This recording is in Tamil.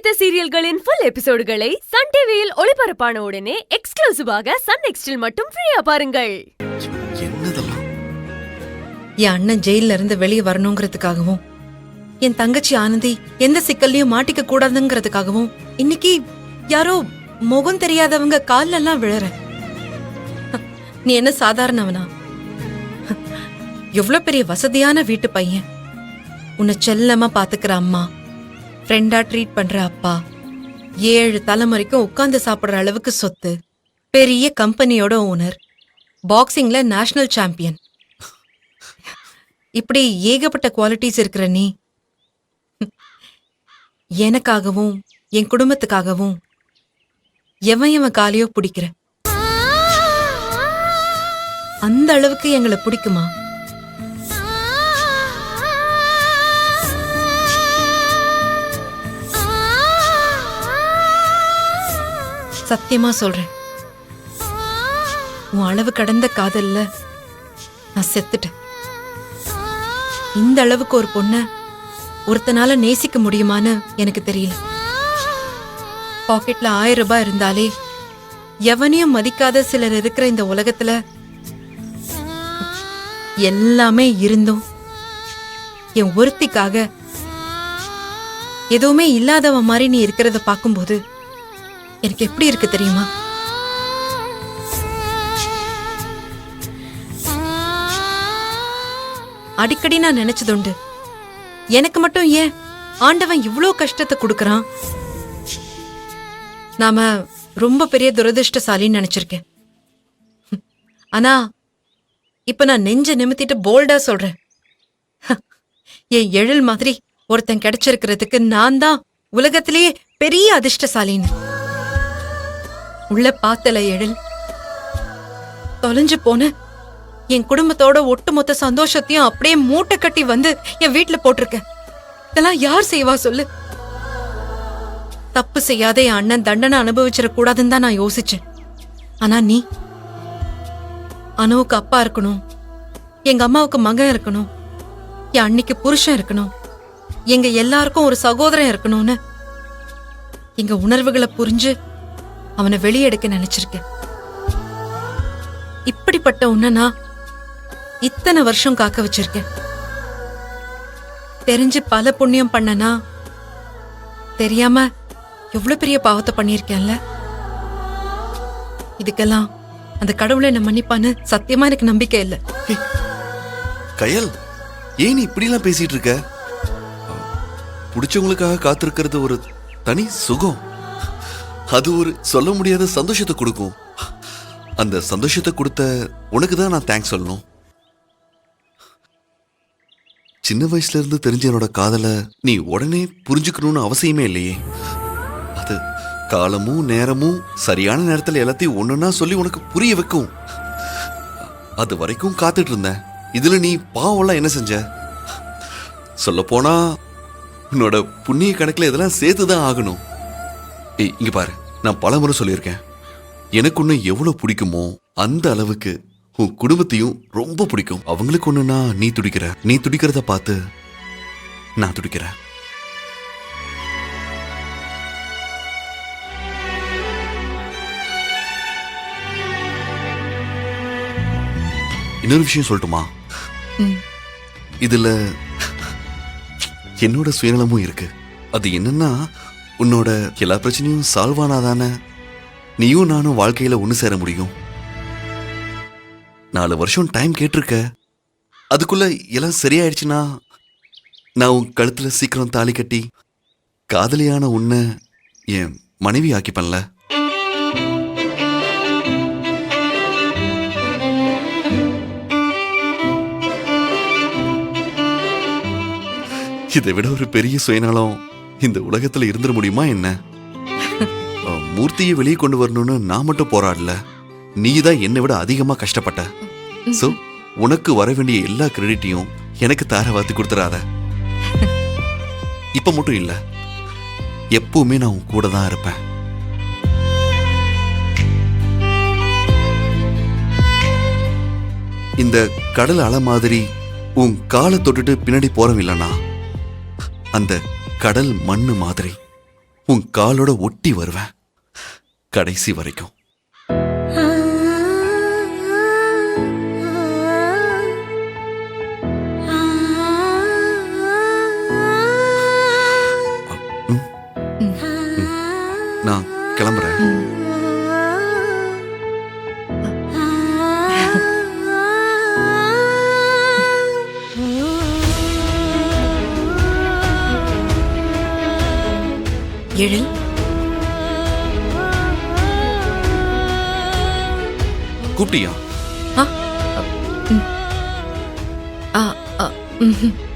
பிடித்த சீரியல்களின் ஃபுல் எபிசோடுகளை சன் டிவியில் ஒளிபரப்பான உடனே எக்ஸ்க்ளூசிவாக சன் நெக்ஸ்டில் மட்டும் ஃப்ரீயா பாருங்கள். என்னதெல்லாம்? என் அண்ணன் ஜெயில இருந்து வெளியே வரணுங்கிறதுக்காகவும் என் தங்கச்சி ஆனந்தி எந்த சிக்கல்லையும் மாட்டிக்க கூடாதுங்கிறதுக்காகவும் இன்னைக்கு யாரோ முகம் தெரியாதவங்க கால்ல எல்லாம் விழற. நீ என்ன சாதாரணவனா? எவ்வளவு பெரிய வசதியான வீட்டு பையன், உன்னை செல்லமா பாத்துக்கிற அம்மா, ஃப்ரெண்டா ட்ரீட் பண்ற அப்பா, 7 தலைமுறைக்கும் உட்கார்ந்து சாப்பிடுற அளவுக்கு சொத்து, பெரிய கம்பெனியோட ஓனர், பாக்ஸிங்ல நேஷனல் சாம்பியன், இப்படி ஏகப்பட்ட குவாலிட்டிஸ் இருக்கிற நீ எனக்காகவும் என் குடும்பத்துக்காகவும் எவன் காலையோ பிடிக்கிற. அந்த அளவுக்கு எங்களை பிடிக்குமா? சத்தியமா சொல்றேன், உன் அளவு கடந்த காதல்ல நான் செத்துட்டேன். இந்த அளவுக்கு ஒரு பொண்ண ஒருத்தனால நேசிக்க முடியுமான்னு எனக்கு தெரியல. பாக்கெட்ல 1000 ரூபாய் இருந்தாலே எவனையும் மதிக்காத சிலர் இருக்கிற இந்த உலகத்துல எல்லாமே இருந்தும் என் ஒருத்திக்காக எதுவுமே இல்லாதவ மாதிரி நீ இருக்கிறத பார்க்கும்போது எனக்கு எப்படி இருக்கு தெரியுமா? அடிக்கடி நான் நினைச்சதுண்டு, எனக்கு மட்டும் ஏன் ஆண்டவன் இவ்ளோ கஷ்டத்தை கொடுக்கறான்? நாம ரொம்ப பெரிய துரதிருஷ்டசாலின்னு நினைச்சிருக்கேன். ஆனா இப்ப நான் நெஞ்ச நிமித்திட்டு போல்டா சொல்றேன், என் எழில் மாதிரி ஒருத்தன் கிடைச்சிருக்கிறதுக்கு நான் தான் உலகத்திலேயே பெரிய அதிர்ஷ்டசாலின்னு. உள்ள பார்த்தல எழில், தொலைஞ்சு போன என் குடும்பத்தோட ஒட்டுமொத்த சந்தோஷத்தையும் அப்படியே மூட்டை கட்டி வந்து என் வீட்டுல போட்டிருக்க. இதெல்லாம் யார் செய்வா சொல்லு? தப்பு செய்யாத என் அண்ணன் தண்டனை அனுபவிச்சிட கூடாதுன்னு தான் நான் யோசிச்சேன். ஆனா நீ அனுவுக்கு அப்பா இருக்கணும், எங்க அம்மாவுக்கு மகன் இருக்கணும், என் அன்னைக்கு புருஷன் இருக்கணும், எங்க எல்லாருக்கும் ஒரு சகோதரன் இருக்கணும்னு எங்க உணர்வுகளை புரிஞ்சு அவனை வெளியெடுக்க நினைச்சிருக்கேன். இப்படிப்பட்ட உன்னை நான் இத்தனை வருஷம் காக்க வச்சிருக்கேன். தெரிஞ்சு பல புண்ணியம் பண்ணனா, தெரியாம எவ்வளவு பெரிய பாவத்தை பண்ணிருக்கேன்ல. இதுக்கெல்லாம் அந்த கடவுளை என்ன மன்னிப்பான்னு சத்தியமா எனக்கு நம்பிக்கை இல்ல. கயல், ஏன் இப்படி எல்லாம் பேசிட்டு இருக்க? பிடிச்சவங்களுக்காக காத்திருக்கிறது ஒரு தனி சுகம். அது ஒரு சொல்ல முடியாத சந்தோஷத்தை கொடுக்கும். அந்த சந்தோஷத்தை கொடுத்த உனக்கு தான் நான் தேங்க்ஸ் சொல்லணும். சின்ன வயசுல இருந்து தெரிஞ்ச என்னோட காதலை நீ உடனே புரிஞ்சுக்கணும்னு அவசியமே இல்லையே. அது காலமும் நேரமும் சரியான நேரத்தில் எல்லாத்தையும் ஒண்ணுன்னா சொல்லி உனக்கு புரிய வைக்கும். அது வரைக்கும் காத்துட்டு இருந்தேன். இதுல நீ பாவம்லாம் என்ன செஞ்ச? சொல்ல போனா உன்னோட புண்ணிய கணக்குல இதெல்லாம் சேர்த்துதான் ஆகணும். இங்க பாரு, நான் பலமுறை சொல்லியிருக்கேன், எனக்கு ஒண்ணு எவ்வளவு பிடிக்குமோ அந்த அளவுக்கு உன் குடும்பத்தையும் ரொம்ப பிடிக்கும். அவங்களுக்கு ஒண்ணுன்னா நீ துடிக்கிற, நீ துடிக்கிறத பார்த்து நான் துடிக்கிறேன். இன்னொரு விஷயம் சொல்லட்டுமா? இதுல என்னோட சுயநலமும் இருக்கு. அது என்னன்னா, உன்னோட எல்லா பிரச்சனையும் சால்வ் ஆனாதானே நீயும் நானும் வாழ்க்கையில ஒண்ணு சேர முடியும். 4 வருஷம் டைம் கேட்டிருக்க. அதுக்குள்ள எல்லாம் சரியாயிடுச்சுன்னா நான் உன் கழுத்துல சீக்கிரம் தாலி கட்டி காதலியான உன்னை என் மனைவி ஆக்கிப்பேன்ல. இதை விட ஒரு பெரிய சுயநலம் இந்த உலகத்துல இருந்துட முடியுமா என்ன? மூர்த்தியை வெளியே கொண்டு வரணும்னு நான் மட்டும் போராடல, நீ தான் என்னை விட அதிகமா கஷ்டப்பட்ட. சோ உனக்கு வர வேண்டிய எல்லா கிரெடிட்டையும் எனக்கு தார வாத்தி கொடுத்துறாத. இப்ப மட்டும் இல்ல, எப்பவுமே நான் உன் கூட தான் இருப்பேன். இந்த கடல் அலை மாதிரி உன் காலை தொட்டுட்டு பின்னாடி போறவில்லனா, அந்த கடல் மண்ணு மாதிரி உன் காலோட ஒட்டி வருவேன் கடைசி வரைக்கும். நான் கிளம்புறேன். எழில், கூப்பிட்டியா? ஆ, ம். ஆ, ஆ, ம்ஹும்.